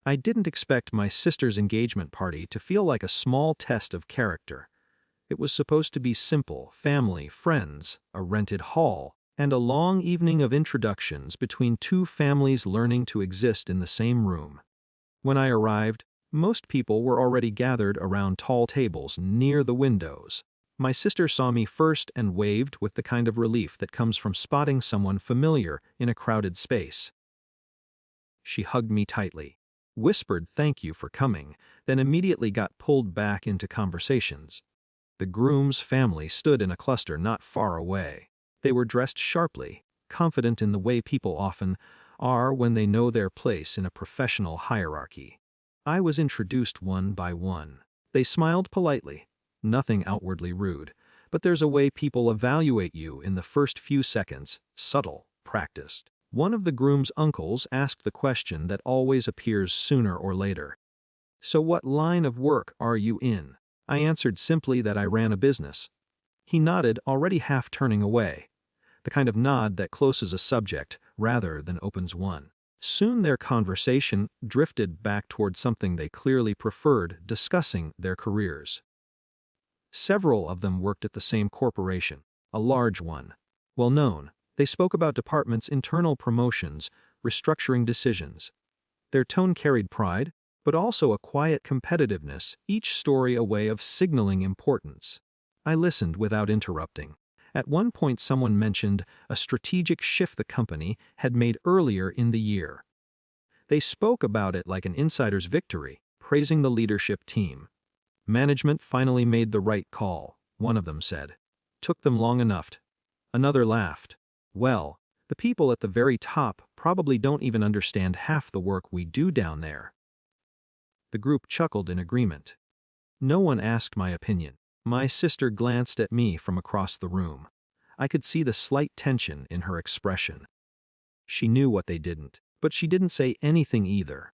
I didn't expect my sister's engagement party to feel like a small test of character. It was supposed to be simple, family, friends, a rented hall, and a long evening of introductions between two families learning to exist in the same room. When I arrived, most people were already gathered around tall tables near the windows. My sister saw me first and waved with the kind of relief that comes from spotting someone familiar in a crowded space. She hugged me tightly, whispered thank you for coming, then immediately got pulled back into conversations. The Groom'S family stood in a cluster not far away. They were dressed sharply, confident in the way people often are when they know their place in a professional hierarchy. I was introduced one by one. They smiled politely, nothing outwardly rude, but there's a way people evaluate you in the first few seconds, subtle, practiced. One of the groom's uncles asked the question that always appears sooner or later. "So what line of work are you in?" I answered simply that I ran a business. He nodded, already half turning away, the kind of nod that closes a subject rather than opens one. Soon their conversation drifted back toward something they clearly preferred, discussing their careers. Several of them worked at the same corporation, a large one. Well known, they spoke about departments' internal promotions, restructuring decisions. Their tone carried pride, but also a quiet competitiveness, each story a way of signaling importance. I listened without interrupting. At one point someone mentioned a strategic shift the company had made earlier in the year. They spoke about it like an insider's victory, praising the leadership team. "Management finally made the right call," one of them said. "Took them long enough." Another laughed. "Well, the people at the very top probably don't even understand half the work we do down there." The group chuckled in agreement. No one asked my opinion. My sister glanced at me from across the room. I could see the slight tension in her expression. She knew what they didn't, but she didn't say anything either.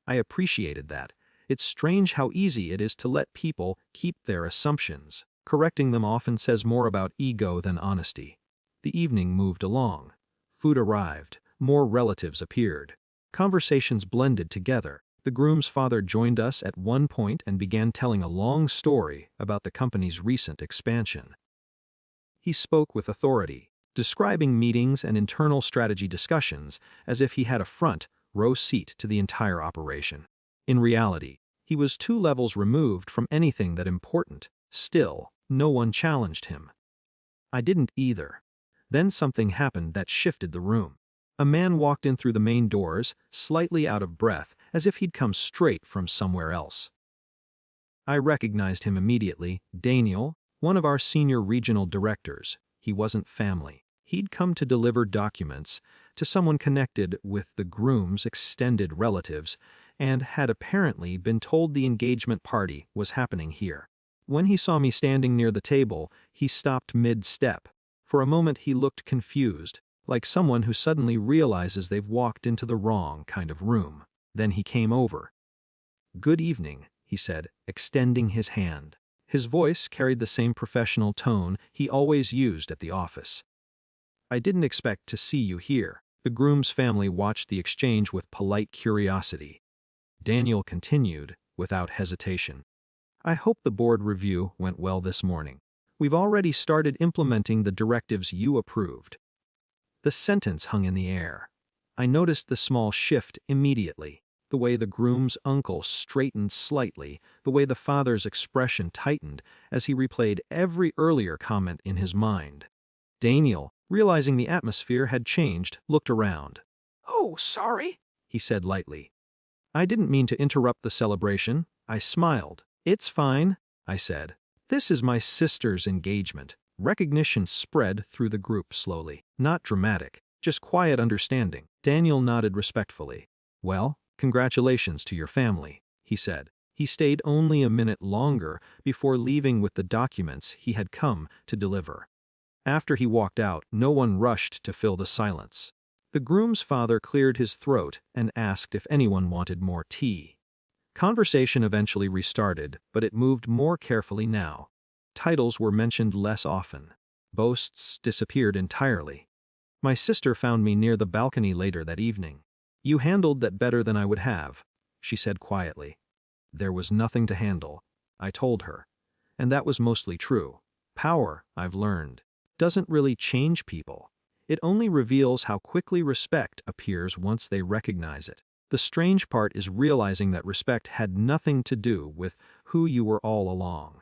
I appreciated that. It's strange how easy it is to let people keep their assumptions. Correcting them often says more about ego than honesty. The evening moved along. Food arrived. More relatives appeared. Conversations blended together. The groom's father joined us at one point and began telling a long story about the company's recent expansion. He spoke with authority, describing meetings and internal strategy discussions as if he had a front row seat to the entire operation. In reality, he was 2 levels removed from anything that important. Still, no one challenged him. I didn't either. Then something happened that shifted the room. A man walked in through the main doors, slightly out of breath, as if he'd come straight from somewhere else. I recognized him immediately. Daniel, one of our senior regional directors. He wasn't family. He'd come to deliver documents to someone connected with the groom's extended relatives, and had apparently been told the engagement party was happening here. When he saw me standing near the table, he stopped mid-step. For a moment he looked confused, like someone who suddenly realizes they've walked into the wrong kind of room. Then he came over. "Good evening," he said, extending his hand. His voice carried the same professional tone he always used at the office. "I didn't expect to see you here." The groom's family watched the exchange with polite curiosity. Daniel continued, without hesitation. "I hope the board review went well this morning. We've already started implementing the directives you approved." The sentence hung in the air. I noticed the small shift immediately. The way the groom's uncle straightened slightly, the way the father's expression tightened as he replayed every earlier comment in his mind. Daniel, realizing the atmosphere had changed, looked around. "Oh, sorry," he said lightly. I didn't mean to interrupt the celebration. I smiled. "It's fine," I said. "This is my sister's engagement." Recognition spread through the group slowly. Not dramatic, just quiet understanding. Daniel nodded respectfully. "Well, congratulations to your family," he said. He stayed only a minute longer before leaving with the documents he had come to deliver. After he walked out, no one rushed to fill the silence. The groom's father cleared his throat and asked if anyone wanted more tea. Conversation eventually restarted, but it moved more carefully now. Titles were mentioned less often. Boasts disappeared entirely. My sister found me near the balcony later that evening. "You handled that better than I would have," she said quietly. There was nothing to handle, I told her. And that was mostly true. Power, I've learned, doesn't really change people. It only reveals how quickly respect appears once they recognize it. The strange part is realizing that respect had nothing to do with who you were all along.